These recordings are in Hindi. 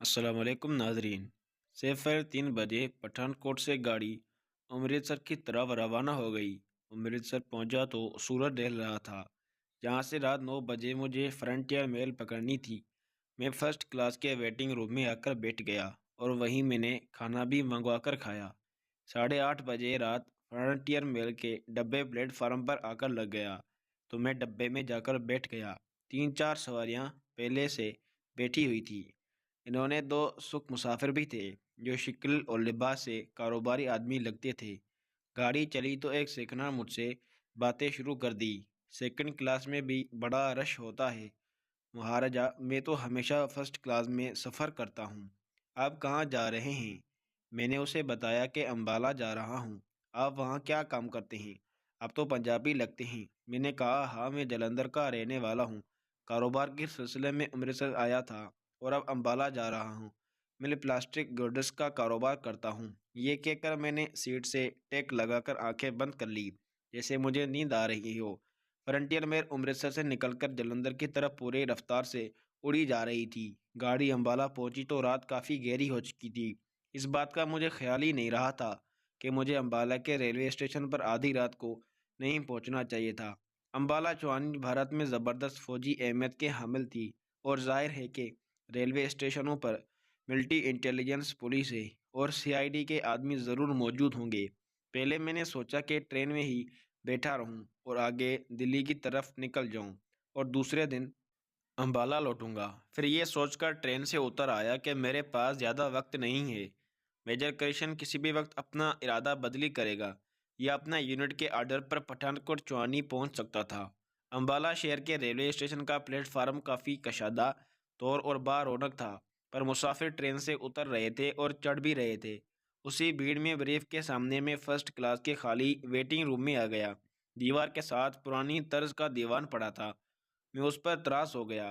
अस्सलामुअलैकुम नाजरीन। सफ़र 3 बजे पठानकोट से गाड़ी अमृतसर की तरफ रवाना हो गई। अमृतसर पहुंचा तो सूरज ढल रहा था, जहां से रात 9 बजे मुझे फ्रंटियर मेल पकड़नी थी। मैं फ़र्स्ट क्लास के वेटिंग रूम में आकर बैठ गया और वहीं मैंने खाना भी मंगवा कर खाया। 8:30 बजे रात फ्रंटियर मेल के डब्बे प्लेटफार्म पर आकर लग गया, तो मैं डब्बे में जाकर बैठ गया। 3-4 सवारियां पहले से बैठी हुई थी। इन्होंने दो सुख मुसाफिर भी थे, जो शक्ल और लिबास से कारोबारी आदमी लगते थे। गाड़ी चली तो एक सेकंड मुझसे बातें शुरू कर दी। सेकंड क्लास में भी बड़ा रश होता है महाराजा, मैं तो हमेशा फर्स्ट क्लास में सफ़र करता हूँ। आप कहाँ जा रहे हैं? मैंने उसे बताया कि अम्बाला जा रहा हूँ। आप वहाँ क्या काम करते हैं? आप तो पंजाबी लगते हैं। मैंने कहा, हाँ, मैं जलंधर का रहने वाला हूँ। कारोबार के सिलसिले में अमृतसर आया था और अब अम्बाला जा रहा हूँ। मैं प्लास्टिक गुड्स का कारोबार करता हूँ। ये कहकर मैंने सीट से टेक लगाकर आंखें बंद कर ली, जैसे मुझे नींद आ रही हो। फ्रंटियर मेल अमृतसर से निकलकर जलंधर की तरफ पूरी रफ्तार से उड़ी जा रही थी। गाड़ी अम्बाला पहुंची तो रात काफ़ी गहरी हो चुकी थी। इस बात का मुझे ख्याल ही नहीं रहा था कि मुझे अम्बाला के रेलवे स्टेशन पर आधी रात को नहीं पहुंचना चाहिए था। अम्बाला चौहानी भारत में ज़बरदस्त फौजी अहमियत के हामिल थी और जाहिर है कि रेलवे स्टेशनों पर मिलिट्री इंटेलिजेंस, पुलिस है और सीआईडी के आदमी ज़रूर मौजूद होंगे। पहले मैंने सोचा कि ट्रेन में ही बैठा रहूं और आगे दिल्ली की तरफ निकल जाऊं और दूसरे दिन अम्बाला लौटूंगा। फिर ये सोचकर ट्रेन से उतर आया कि मेरे पास ज़्यादा वक्त नहीं है। मेजर कृष्ण किसी भी वक्त अपना इरादा बदली करेगा या अपना यूनिट के आर्डर पर पठानकोट चौहानी पहुंच सकता था। अम्बाला शहर के रेलवे स्टेशन का प्लेटफार्म काफ़ी कशादा तौर और बारौनक था, पर मुसाफिर ट्रेन से उतर रहे थे और चढ़ भी रहे थे। उसी भीड़ में ब्रीफ के सामने में फर्स्ट क्लास के खाली वेटिंग रूम में आ गया। दीवार के साथ पुरानी तर्ज का दीवान पड़ा था। मैं उस पर त्रास हो गया।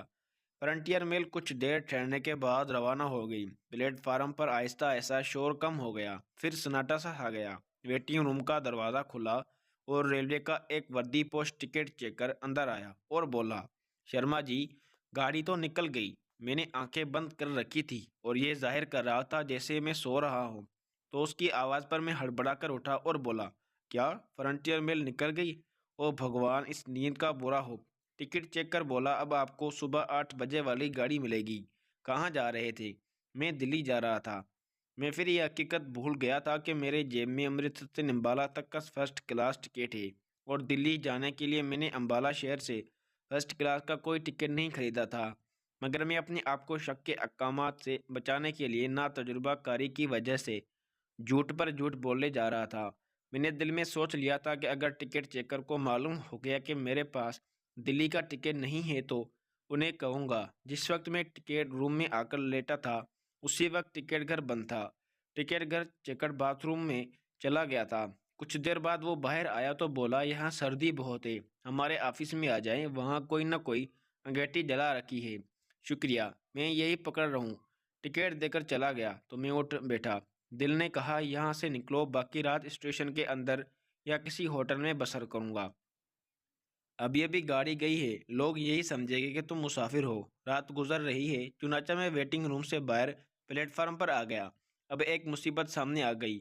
फ्रंटियर मेल कुछ देर ठहरने के बाद रवाना हो गई। प्लेटफार्म पर आहिस्ता आहिस्ता शोर कम हो गया, फिर सन्नाटा सा छा गया। वेटिंग रूम का दरवाज़ा खुला और रेलवे का एक वर्दी पोस्ट टिकट चेकर अंदर आया और बोला, शर्मा जी, गाड़ी तो निकल गई। मैंने आंखें बंद कर रखी थी और ये जाहिर कर रहा था जैसे मैं सो रहा हूँ। तो उसकी आवाज़ पर मैं हड़बड़ा कर उठा और बोला, क्या फ्रंटियर मेल निकल गई? ओ भगवान, इस नींद का बुरा हो। टिकट चेक कर बोला, अब आपको सुबह 8 बजे वाली गाड़ी मिलेगी। कहाँ जा रहे थे? मैं दिल्ली जा रहा था। मैं फिर यह हकीकत भूल गया था कि मेरे जेब में अमृतसर से अम्बाला तक का फर्स्ट क्लास टिकट है और दिल्ली जाने के लिए मैंने अम्बाला शहर से फर्स्ट क्लास का कोई टिकट नहीं खरीदा था। मगर मैं अपने आप को शक के अहकामात से बचाने के लिए नातजुर्बाकारी की वजह से झूठ पर झूठ बोलने जा रहा था। मैंने दिल में सोच लिया था कि अगर टिकट चेकर को मालूम हो गया कि मेरे पास दिल्ली का टिकट नहीं है तो उन्हें कहूँगा। जिस वक्त मैं टिकट रूम में आकर लेटा था, उसी वक्त टिकट घर बंद था। टिकट घर चेकर बाथरूम में चला गया था। कुछ देर बाद वो बाहर आया तो बोला, यहाँ सर्दी बहुत है, हमारे ऑफिस में आ जाएं, वहाँ कोई न कोई अंगीठी जला रखी है। शुक्रिया, मैं यही पकड़ रहा हूँ। टिकट देकर चला गया तो मैं उठ बैठा। दिल ने कहा, यहाँ से निकलो, बाकी रात स्टेशन के अंदर या किसी होटल में बसर करूँगा। अभी-अभी गाड़ी गई है, लोग यही समझेंगे कि तुम मुसाफिर हो। रात गुजर रही है। चुनाचा मैं वेटिंग रूम से बाहर प्लेटफार्म पर आ गया। अब एक मुसीबत सामने आ गई।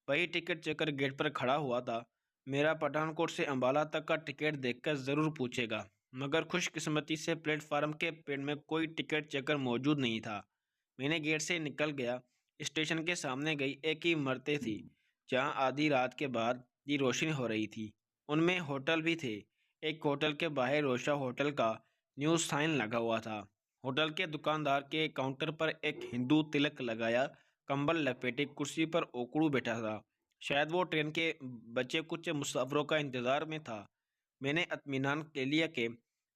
वही टिकट चेकर गेट पर खड़ा हुआ था। मेरा पठानकोट से अम्बाला तक का टिकट देखकर ज़रूर पूछेगा, मगर खुशकिस्मती से प्लेटफार्म के पेड़ में कोई टिकट चेकर मौजूद नहीं था। मैंने गेट से निकल गया। स्टेशन के सामने गई एक ही इमारतें थी, जहाँ आधी रात के बाद की रोशनी हो रही थी। उनमें होटल भी थे। एक होटल के बाहर रोशा होटल का न्यूज़ साइन लगा हुआ था। होटल के दुकानदार के काउंटर पर एक हिंदू तिलक लगाया, कंबल लपेटे कुर्सी पर ओकड़ू बैठा था। शायद वो ट्रेन के बचे कुछ मुसाफिरों का इंतज़ार में था। मैंने इत्मीनान के लिया कि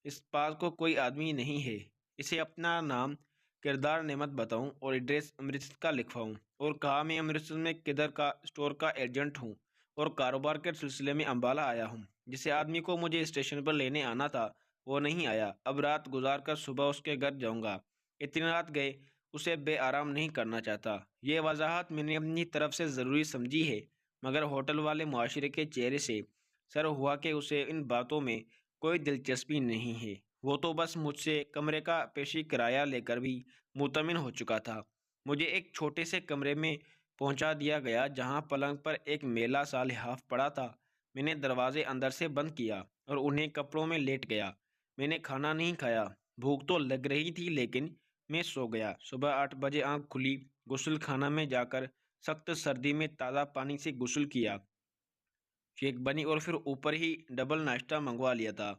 इस पास को कोई आदमी नहीं है। इसे अपना नाम, किरदार, नेमत बताऊं और एड्रेस अमृतसर का लिखवाऊं और कहा, मैं अमृतसर में किधर का स्टोर का एजेंट हूं और कारोबार के सिलसिले में अम्बाला आया हूं। जिस आदमी को मुझे स्टेशन पर लेने आना था वो नहीं आया। अब रात गुजार कर सुबह उसके घर जाऊंगा। इतनी रात गए उसे बेआराम नहीं करना चाहता। ये वजाहत मैंने अपनी तरफ से ज़रूरी समझी है, मगर होटल वाले मुआशिरे के चेहरे से सर हुआ कि उसे इन बातों में कोई दिलचस्पी नहीं है। वो तो बस मुझसे कमरे का पेशी किराया लेकर भी मुतमिन हो चुका था। मुझे एक छोटे से कमरे में पहुंचा दिया गया जहां पलंग पर एक मेला सा लिहाफ पड़ा था। मैंने दरवाजे अंदर से बंद किया और उन्हें कपड़ों में लेट गया। मैंने खाना नहीं खाया। भूख तो लग रही थी लेकिन मैं सो गया। सुबह 8 बजे आंख खुली। गुस्ल खाना में जाकर सख्त सर्दी में ताज़ा पानी से गुस्ल किया। शेक बनी और फिर ऊपर ही डबल नाश्ता मंगवा लिया था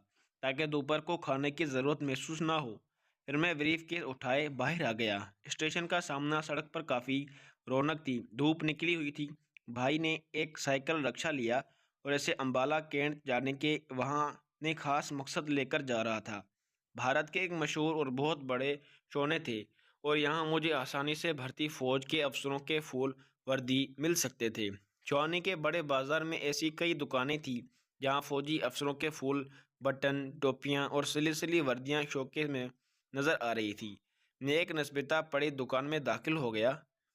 ताकि दोपहर को खाने की ज़रूरत महसूस ना हो। फिर मैं ब्रीफ केस उठाए बाहर आ गया। स्टेशन का सामना सड़क पर काफ़ी रौनक थी। धूप निकली हुई थी। भाई ने एक साइकिल रक्षा लिया और ऐसे अम्बाला कैंट जाने के वहाँ ने खास मकसद लेकर जा रहा था। भारत के एक मशहूर और बहुत बड़े शोने थे और यहाँ मुझे आसानी से भर्ती फौज के अफसरों के फूल वर्दी मिल सकते थे। चौनी के बड़े बाजार में ऐसी कई दुकानें थीं जहां फौजी अफसरों के फूल, बटन, टोपियां और सिली-सिली वर्दियां शौके में नजर आ रही थी। मैं एक नस्बता पड़ी दुकान में दाखिल हो गया।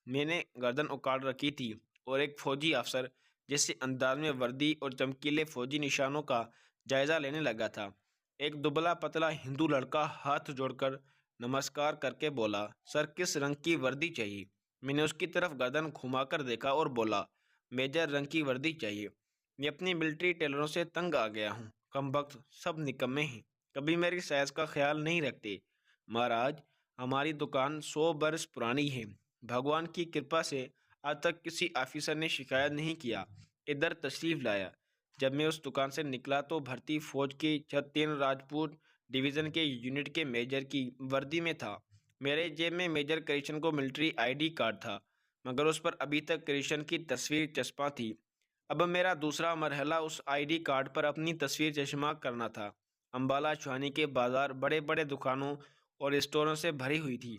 मैंने गर्दन उकाड़ रखी थी और एक फौजी अफसर जैसे अंदाज में वर्दी और चमकीले फौजी निशानों का जायजा लेने लगा था। एक दुबला पतला हिंदू लड़का हाथ जोड़कर नमस्कार करके बोला, सर किस रंग की वर्दी चाहिए? मैंने उसकी तरफ गर्दन घुमाकर देखा और बोला, मेजर रंग की वर्दी चाहिए। मैं अपनी मिलिट्री टेलरों से तंग आ गया हूँ। कमबख्त सब निकम्मे हैं। कभी मेरी साइज़ का ख्याल नहीं रखते। महाराज, हमारी दुकान 100 बरस पुरानी है। भगवान की कृपा से आज तक किसी ऑफिसर ने शिकायत नहीं किया। इधर तशरीफ़ लाया। जब मैं उस दुकान से निकला तो भर्ती फौज के 36 राजपूत डिवीज़न के यूनिट के मेजर की वर्दी में था। मेरे जेब में मेजर करिशन को मिलिट्री आईडी कार्ड था, मगर उस पर अभी तक कृष्ण की तस्वीर चस्पा थी। अब मेरा दूसरा मरहला उस आईडी कार्ड पर अपनी तस्वीर चश्मा करना था। अम्बाला छुआनी के बाजार बड़े बड़े दुकानों और स्टोरों से भरी हुई थी।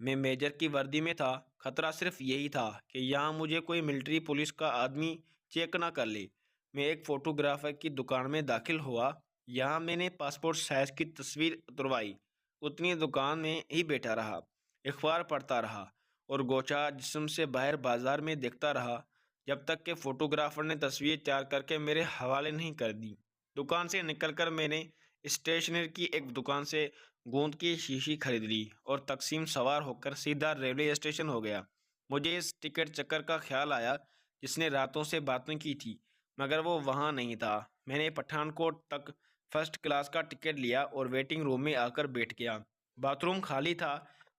मैं मेजर की वर्दी में था। खतरा सिर्फ यही था कि यहाँ मुझे कोई मिलिट्री पुलिस का आदमी चेक ना कर ले। मैं एक फ़ोटोग्राफर की दुकान में दाखिल हुआ। यहाँ मैंने पासपोर्ट साइज़ की तस्वीर उतरवाई। उतनी दुकान में ही बैठा रहा, अखबार पढ़ता रहा और गोचा जिस्म से बाहर बाजार में देखता रहा जब तक कि फ़ोटोग्राफर ने तस्वीर तैयार करके मेरे हवाले नहीं कर दी। दुकान से निकलकर मैंने स्टेशनरी की एक दुकान से गोंद की शीशी खरीद ली और तकसीम सवार होकर सीधा रेलवे स्टेशन हो गया। मुझे इस टिकट चक्कर का ख्याल आया जिसने रातों से बातें की थी, मगर वो वहाँ नहीं था। मैंने पठानकोट तक फर्स्ट क्लास का टिकट लिया और वेटिंग रूम में आकर बैठ गया। बाथरूम खाली था।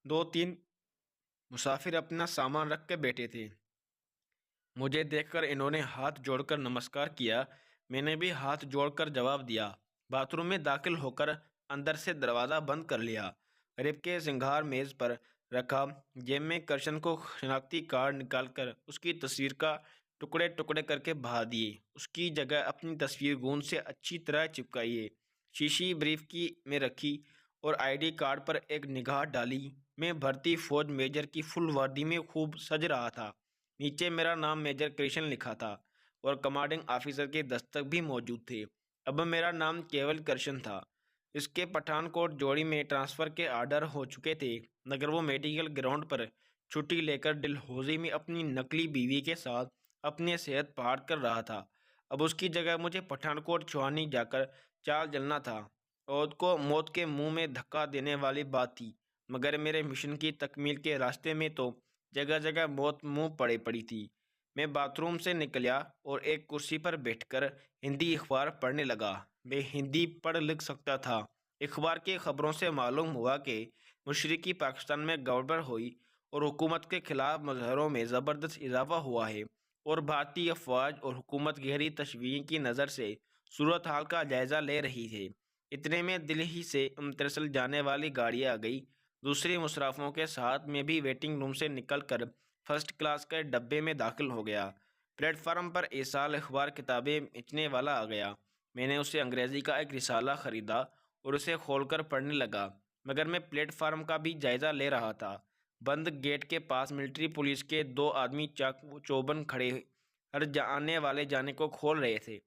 2-3 मुसाफिर अपना सामान रख के बैठे थे। मुझे देखकर इन्होंने हाथ जोड़कर नमस्कार किया। मैंने भी हाथ जोड़कर जवाब दिया। बाथरूम में दाखिल होकर अंदर से दरवाज़ा बंद कर लिया। रिप के सिंगार मेज़ पर रखा। जेब में करशन को शनाख्ती कार्ड निकालकर उसकी तस्वीर का टुकड़े टुकड़े करके बहा दिए। उसकी जगह अपनी तस्वीर गोंद से अच्छी तरह चिपकाइए। शीशी ब्रीफ की में रखी और आईडी कार्ड पर एक निगाह डाली। मैं भर्ती फौज मेजर की फुल वर्दी में खूब सज रहा था। नीचे मेरा नाम मेजर कृष्ण लिखा था और कमांडिंग ऑफिसर के दस्तक भी मौजूद थे। अब मेरा नाम केवल कृष्ण था। इसके पठानकोट जोड़ी में ट्रांसफ़र के आर्डर हो चुके थे, मगर वो मेडिकल ग्राउंड पर छुट्टी लेकर डलहौजी में अपनी नकली बीवी के साथ अपनी सेहत पहाड़ कर रहा था। अब उसकी जगह मुझे पठानकोट छुआनी जाकर चाल जलना था। औद को मौत के मुंह में धक्का देने वाली बात थी, मगर मेरे मिशन की तकमील के रास्ते में तो जगह जगह मौत मुंह पड़े पड़ी थी। मैं बाथरूम से निकला और एक कुर्सी पर बैठकर हिंदी अखबार पढ़ने लगा। मैं हिंदी पढ़ लिख सकता था। अखबार की खबरों से मालूम हुआ कि मशरक़ी पाकिस्तान में गड़बड़ हुई और हुकूमत के खिलाफ मुजाहरों में ज़बरदस्त इजाफा हुआ है और भारतीय अफवाज और हुकूमत गहरी तशवीश की नज़र से सूरत हाल का जायज़ा ले रही है। इतने में दिल्ली से अमृतसर जाने वाली गाड़ी आ गई। दूसरे मुसाफिरों के साथ मैं भी वेटिंग रूम से निकलकर फर्स्ट क्लास के डब्बे में दाखिल हो गया। प्लेटफार्म पर इरसाल अखबार किताबें बेचने वाला आ गया। मैंने उससे अंग्रेज़ी का एक रिसाला ख़रीदा और उसे खोलकर पढ़ने लगा, मगर मैं प्लेटफार्म का भी जायज़ा ले रहा था। बंद गेट के पास मिलिट्री पुलिस के 2 आदमी चाक चौबंद खड़े हर आने वाले जाने को खोल रहे थे।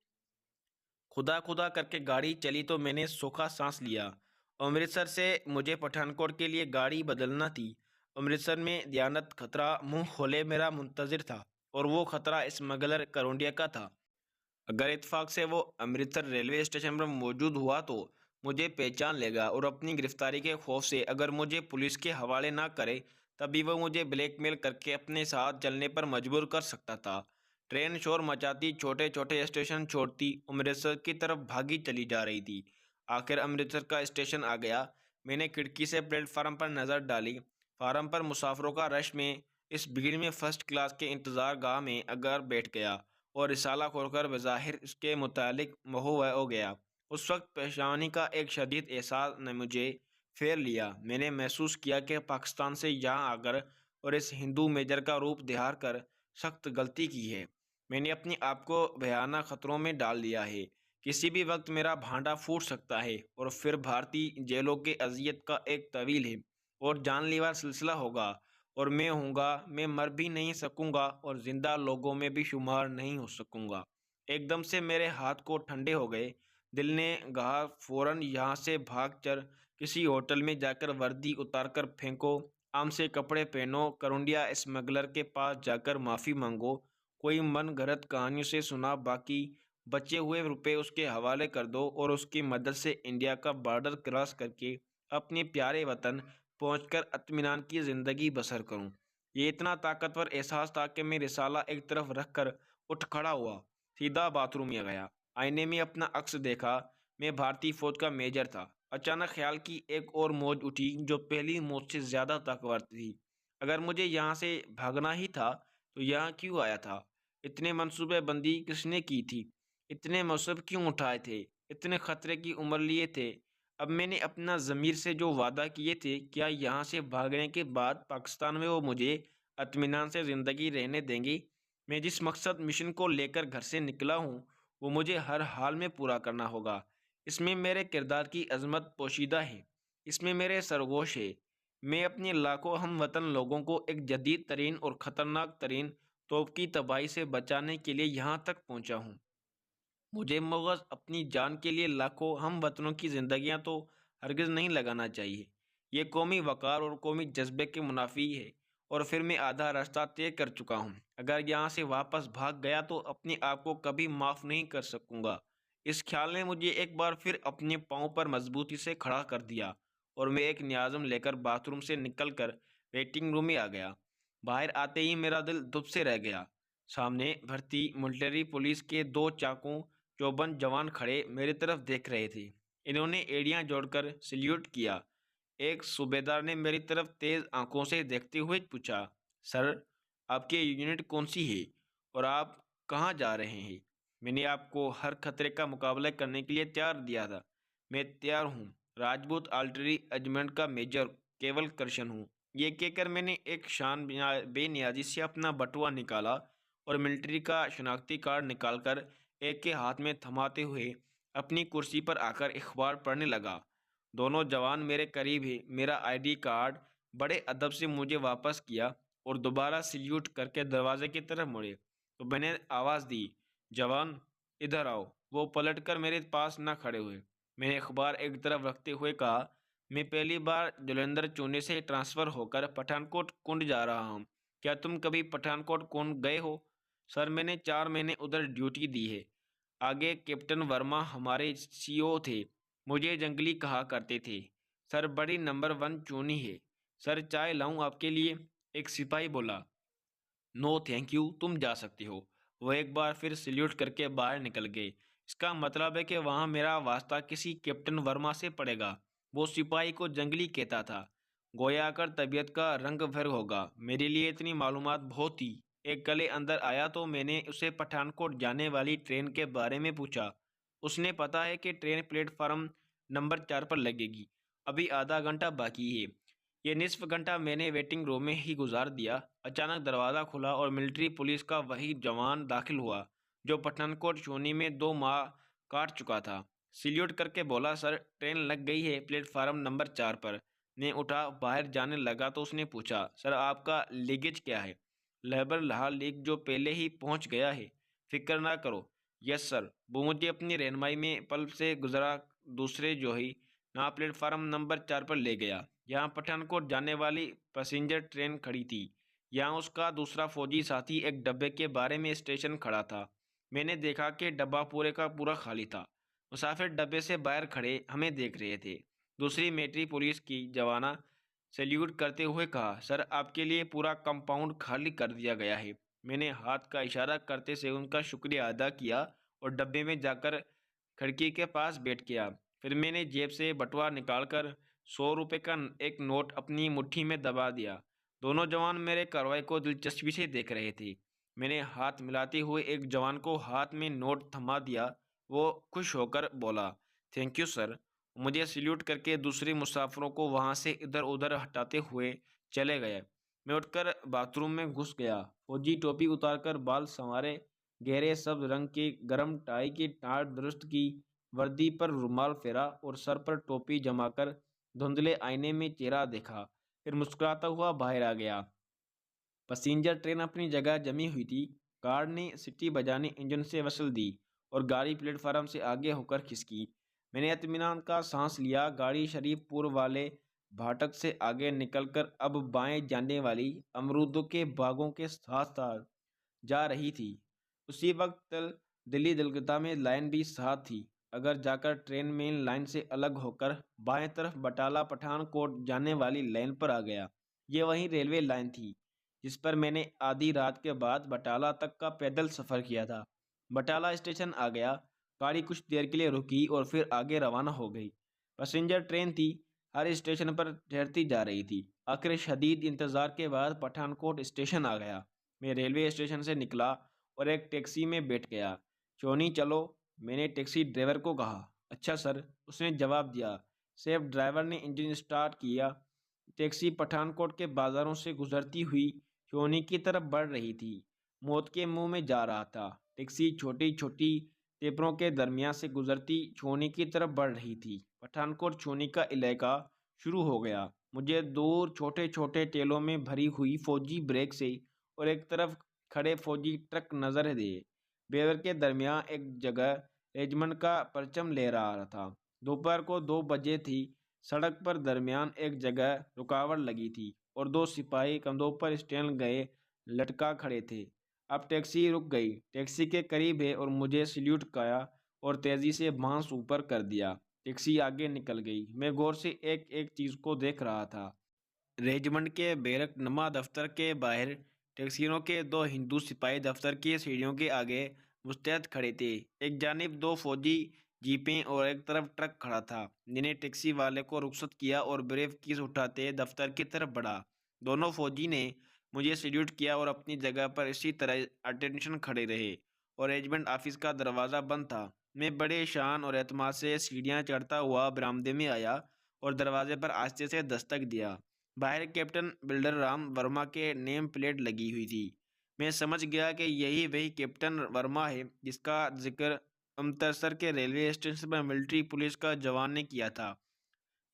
खुदा खुदा करके गाड़ी चली तो मैंने सूखा सांस लिया। अमृतसर से मुझे पठानकोट के लिए गाड़ी बदलना थी। अमृतसर में दयानत खतरा मुंह खोले मेरा मुंतज़िर था और वो खतरा स्मगलर करोंडिया का था। अगर इत्तेफाक से वो अमृतसर रेलवे स्टेशन पर मौजूद हुआ तो मुझे पहचान लेगा और अपनी गिरफ्तारी के खौफ से अगर मुझे पुलिस के हवाले ना करे तभी वो मुझे ब्लैकमेल करके अपने साथ चलने पर मजबूर कर सकता था। ट्रेन शोर मचाती, छोटे छोटे स्टेशन छोड़ती अमृतसर की तरफ भागी चली जा रही थी। आखिर अमृतसर का स्टेशन आ गया। मैंने खिड़की से प्लेटफार्म पर नज़र डाली। फार्म पर मुसाफिरों का रश में, इस भीड़ में फर्स्ट क्लास के इंतज़ार गाह में अगर बैठ गया और रिसाला खोलकर बज़ाहिर इसके मुतालिक महुआ हो गया। उस वक्त परेशानी का एक शदीद एहसास ने मुझे फेर लिया। मैंने महसूस किया कि पाकिस्तान से यहाँ आकर और इस हिंदू मेजर का रूप धार कर सख्त गलती की है। मैंने अपने आप को भयानक खतरों में डाल दिया है। किसी भी वक्त मेरा भांडा फूट सकता है और फिर भारतीय जेलों के अजियत का एक तवील है और जानलेवा सिलसिला होगा और मैं मर भी नहीं सकूंगा और जिंदा लोगों में भी शुमार नहीं हो सकूंगा। एकदम से मेरे हाथ को ठंडे हो गए। दिल ने कहा, फौरन यहाँ से भाग चल, किसी होटल में जाकर वर्दी उतारकर फेंको, आम से कपड़े पहनो, करंडिया स्मगलर के पास जाकर माफ़ी मांगो, कोई मन गढ़ंत कहानियों से सुना, बाकी बचे हुए रुपए उसके हवाले कर दो और उसकी मदद से इंडिया का बॉर्डर क्रॉस करके अपने प्यारे वतन पहुंचकर इत्मीनान की ज़िंदगी बसर करूं। ये इतना ताकतवर एहसास था कि मैं रिसाला एक तरफ रख कर उठ खड़ा हुआ, सीधा बाथरूम में गया। आईने में अपना अक्स देखा। मैं भारतीय फौज का मेजर था। अचानक ख्याल की एक और मौज उठी जो पहली मौज से ज़्यादा ताकतवर थी। अगर मुझे यहाँ से भागना ही था तो यहाँ क्यों आया था? इतने मंसूबेबंदी किसने की थी? इतने मसब क्यों उठाए थे? इतने खतरे की उम्र लिए थे? अब मैंने अपना ज़मीर से जो वादा किए थे, क्या यहाँ से भागने के बाद पाकिस्तान में वो मुझे इत्मीनान से ज़िंदगी रहने देंगे? मैं जिस मकसद मिशन को लेकर घर से निकला हूँ, वो मुझे हर हाल में पूरा करना होगा। इसमें मेरे किरदार की अज़मत पोशीदा है, इसमें मेरे सरगोश है। मैं अपने लाखों हमवतन लोगों को एक जदीद तरीन और ख़तरनाक तरीन तोप की तबाही से बचाने के लिए यहाँ तक पहुँचा हूँ। मुझे मगज़ अपनी जान के लिए लाखों हम वतनों की ज़िंदगियां तो हरगिज़ नहीं लगाना चाहिए। ये कौमी वक़ार और कौमी जज्बे के मुनाफी है। और फिर मैं आधा रास्ता तय कर चुका हूँ। अगर यहाँ से वापस भाग गया तो अपने आप को कभी माफ़ नहीं कर सकूँगा। इस ख्याल ने मुझे एक बार फिर अपने पाँव पर मजबूती से खड़ा कर दिया और मैं एक न्याज़म लेकर बाथरूम से निकल कर वेटिंग रूम में आ गया। बाहर आते ही मेरा दिल दुब से रह गया। सामने भर्ती मिलिट्री पुलिस के दो चाकू चौबंद जवान खड़े मेरी तरफ देख रहे थे। इन्होंने एड़ियां जोड़कर सल्यूट किया। एक सूबेदार ने मेरी तरफ तेज आंखों से देखते हुए पूछा, सर, आपकी यूनिट कौन सी है और आप कहाँ जा रहे हैं? मैंने आपको हर खतरे का मुकाबला करने के लिए तैयार दिया था। मैं तैयार हूँ। राजपूत आर्टिलरी रेजिमेंट का मेजर केवल कृष्ण हूँ। ये कहकर मैंने एक बेनियाजी से अपना बटुआ निकाला और मिलिट्री का शनाख्ती कार्ड निकालकर एक के हाथ में थमाते हुए अपनी कुर्सी पर आकर अखबार पढ़ने लगा। दोनों जवान मेरे करीब ही मेरा आईडी कार्ड बड़े अदब से मुझे वापस किया और दोबारा सल्यूट करके दरवाजे की तरफ मुड़े तो मैंने आवाज़ दी, जवान इधर आओ। वो पलटकर मेरे पास न खड़े हुए। मैंने अखबार एक तरफ रखते हुए कहा, मैं पहली बार जलंधर चूने से ट्रांसफ़र होकर पठानकोट कुंड जा रहा हूँ। क्या तुम कभी पठानकोट कुंड गए हो? सर, मैंने 4 महीने उधर ड्यूटी दी है। आगे कैप्टन वर्मा हमारे सीओ थे। मुझे जंगली कहा करते थे। सर, बड़ी नंबर 1 चूनी है। सर, चाय लाऊं आपके लिए? एक सिपाही बोला। नो थैंक यू, तुम जा सकते हो। वो एक बार फिर सल्यूट करके बाहर निकल गए। इसका मतलब है कि वहाँ मेरा वास्ता किसी कैप्टन वर्मा से पड़ेगा। वो सिपाही को जंगली कहता था। गोया कर तबीयत का रंग भर होगा। मेरे लिए इतनी मालूमात बहुत थी। एक गले अंदर आया तो मैंने उसे पठानकोट जाने वाली ट्रेन के बारे में पूछा। उसने पता है कि ट्रेन प्लेटफार्म नंबर 4 पर लगेगी। अभी आधा घंटा बाकी है। ये निसफ घंटा मैंने वेटिंग रूम में ही गुजार दिया। अचानक दरवाज़ा खुला और मिलिट्री पुलिस का वही जवान दाखिल हुआ जो पठानकोट चूनी में 2 माह काट चुका था। सल्यूट करके बोला, सर, ट्रेन लग गई है प्लेटफार्म नंबर 4 पर। ने उठा बाहर जाने लगा तो उसने पूछा, सर, आपका लगेज क्या है? लेबर लहा लीग जो पहले ही पहुंच गया है। फिक्र ना करो। Yes sir. वो मुझे अपनी रहनुमाई में पल से गुजरा दूसरे जो ही ना प्लेटफार्म नंबर 4 पर ले गया। यहाँ पठानकोट जाने वाली पैसेंजर ट्रेन खड़ी थी। यहाँ उसका दूसरा फौजी साथी एक डब्बे के बारे में स्टेशन खड़ा था। मैंने देखा कि डब्बा पूरे का पूरा खाली था। मुसाफिर डब्बे से बाहर खड़े हमें देख रहे थे। दूसरी मिलिट्री पुलिस की जवाना सैल्यूट करते हुए कहा, सर आपके लिए पूरा कंपाउंड खाली कर दिया गया है। मैंने हाथ का इशारा करते से उनका शुक्रिया अदा किया और डब्बे में जाकर खिड़की के पास बैठ गया। फिर मैंने जेब से बटुआ निकालकर 100 रुपये का एक नोट अपनी मुट्ठी में दबा दिया। दोनों जवान मेरे कार्रवाई को दिलचस्पी से देख रहे थे। मैंने हाथ मिलाते हुए एक जवान को हाथ में नोट थमा दिया। वो खुश होकर बोला, थैंक यू सर। मुझे सैल्यूट करके दूसरे मुसाफिरों को वहाँ से इधर उधर हटाते हुए चले गए। मैं उठकर बाथरूम में घुस गया। फौजी टोपी उतारकर बाल संवारे, गहरे सब्ज रंग की गर्म टाई की टाट दुरुस्त की, वर्दी पर रुमाल फेरा और सर पर टोपी जमाकर धुंधले आईने में चेहरा देखा। फिर मुस्कुराता हुआ बाहर आ गया। पैसेंजर ट्रेन अपनी जगह जमी हुई थी। कार ने सीटी बजाने इंजन से वसल दी और गाड़ी प्लेटफार्म से आगे होकर खिसकी। मैंने इत्मीनान का सांस लिया। गाड़ी शरीफपुर वाले फाटक से आगे निकलकर अब बाएं जाने वाली अमरूदों के बागों के साथ साथ जा रही थी। उसी वक्त दिल्ली दलकता में लाइन भी साथ थी। अगर जाकर ट्रेन मेन लाइन से अलग होकर बाएं तरफ बटाला पठानकोट जाने वाली लाइन पर आ गया। ये वही रेलवे लाइन थी जिस पर मैंने आधी रात के बाद बटाला तक का पैदल सफ़र किया था। बटाला स्टेशन आ गया। गाड़ी कुछ देर के लिए रुकी और फिर आगे रवाना हो गई। पैसेंजर ट्रेन थी, हर स्टेशन पर ठहरती जा रही थी। आखिर शदीद इंतज़ार के बाद पठानकोट स्टेशन आ गया। मैं रेलवे स्टेशन से निकला और एक टैक्सी में बैठ गया। चोनी चलो, मैंने टैक्सी ड्राइवर को कहा। अच्छा सर, उसने जवाब दिया। सेफ ड्राइवर ने इंजन स्टार्ट किया। टैक्सी पठानकोट के बाजारों से गुजरती हुई चोनी की तरफ बढ़ रही थी। मौत के मुंह में जा रहा था। टैक्सी छोटी छोटी टेपरों के दरमियान से गुजरती छोनी की तरफ बढ़ रही थी। पठानकोट छोनी का इलाका शुरू हो गया। मुझे दूर छोटे छोटे टेलों में भरी हुई फौजी ब्रेक से और एक तरफ खड़े फौजी ट्रक नजर दिए। बेवर के दरमियान एक जगह रेजिमेंट का परचम लहरा था। दोपहर को 2 बजे थी। सड़क पर दरमियान एक जगह रुकावट लगी थी और 2 सिपाही कंधों पर स्टैंड गए लटका खड़े थे। अब टैक्सी रुक गई। टैक्सी के करीब है और मुझे सल्यूट किया और तेजी से बांस ऊपर कर दिया। टैक्सी आगे निकल गई। मैं गौर से एक एक चीज को देख रहा था। रेजिमेंट के बैरक नमा दफ्तर के बाहर टैक्सियों के 2 हिंदू सिपाही दफ्तर की सीढ़ियों के आगे मुस्तैद खड़े थे। एक जानिब 2 फौजी जीपें और एक तरफ ट्रक खड़ा था। मैंने टैक्सी वाले को रुखसत किया और ब्रेव कीज उठाते दफ्तर की तरफ बढ़ा। दोनों फौजी ने मुझे सल्यूट किया और अपनी जगह पर इसी तरह अटेंशन खड़े रहे और रेजिमेंट ऑफिस का दरवाज़ा बंद था। मैं बड़े शान और एतमाद से सीढ़ियाँ चढ़ता हुआ बरामदे में आया और दरवाजे पर आस्ते से दस्तक दिया। बाहर कैप्टन बिल्डर राम वर्मा के नेम प्लेट लगी हुई थी। मैं समझ गया कि यही वही कैप्टन वर्मा है जिसका जिक्र अमृतसर के रेलवे स्टेशन पर मिलिट्री पुलिस का जवान ने किया था।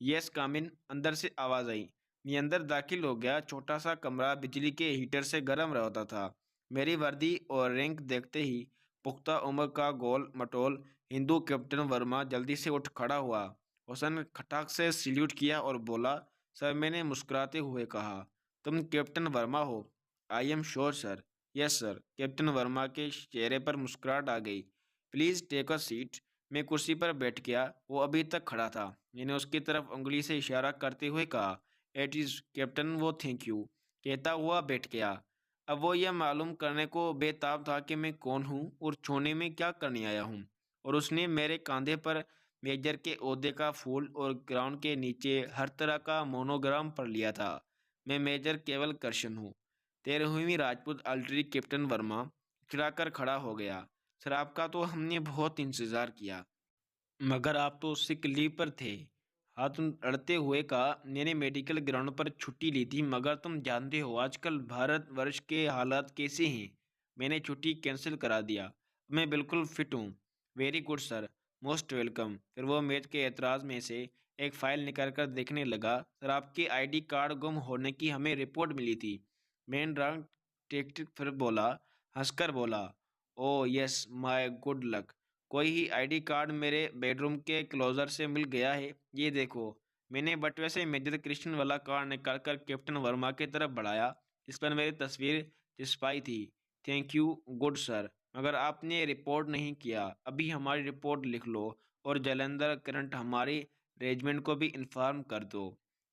यस कामिन, अंदर से आवाज़ आई। मैं अंदर दाखिल हो गया। छोटा सा कमरा बिजली के हीटर से गर्म रहता था। मेरी वर्दी और रैंक देखते ही पुख्ता उम्र का गोल मटोल हिंदू कैप्टन वर्मा जल्दी से उठ खड़ा हुआ। उसने खटाक से सल्यूट किया और बोला, सर। मैंने मुस्कुराते हुए कहा, तुम कैप्टन वर्मा हो? I am sure sir. Yes sir. Captain Verma के चेहरे पर मुस्कुराहट आ गई। Please take a seat. मैं कुर्सी पर बैठ गया। वो अभी तक खड़ा था। मैंने उसकी तरफ उंगली से इशारा करते हुए कहा, एट इज़ कैप्टन। वो थैंक यू कहता हुआ बैठ गया। अब वो यह मालूम करने को बेताब था कि मैं कौन हूँ और छोने में क्या करने आया हूँ। और उसने मेरे कंधे पर मेजर के ओहदे का फूल और ग्राउंड के नीचे हर तरह का मोनोग्राम पढ़ लिया था। मैं मेजर केवल कर्शन हूँ। 13वीं राजपूत आर्टिलरी कैप्टन वर्मा खिड़ाकर खड़ा हो गया। सर, आपका तो हमने बहुत इंतज़ार किया, मगर आप तो सिक लीव पर थे। हाथ अड़ते हुए कहा, मैंने मेडिकल ग्राउंड पर छुट्टी ली थी, मगर तुम जानते हो आजकल भारतवर्ष के हालात कैसे हैं। मैंने छुट्टी कैंसिल करा दिया। मैं बिल्कुल फिट हूँ। Very good sir, most welcome. फिर वो मेज के एतराज़ में से एक फ़ाइल निकाल कर देखने लगा। सर, आपके आईडी कार्ड गुम होने की हमें रिपोर्ट मिली थी। मेन रंग टेक्टिक फिर बोला, हंसकर बोला, oh yes, my good luck. कोई ही आईडी कार्ड मेरे बेडरूम के क्लोजर से मिल गया है। ये देखो। मैंने बटुए से मेजर कृष्ण वाला कार्ड निकालकर कैप्टन वर्मा की तरफ बढ़ाया। इस पर मेरी तस्वीर चिपकाई थी। थैंक यू गुड सर, मगर आपने रिपोर्ट नहीं किया। अभी हमारी रिपोर्ट लिख लो और जलंधर करंट हमारे रेजिमेंट को भी इन्फॉर्म कर दो।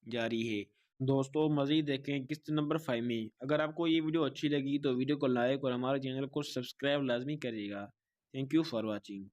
जारी है। दोस्तों मज़ीद देखें किस्त नंबर 5 में। अगर आपको ये वीडियो अच्छी लगी तो वीडियो को लाइक और हमारे चैनल को सब्सक्राइब लाजमी करिएगा। Thank you for watching.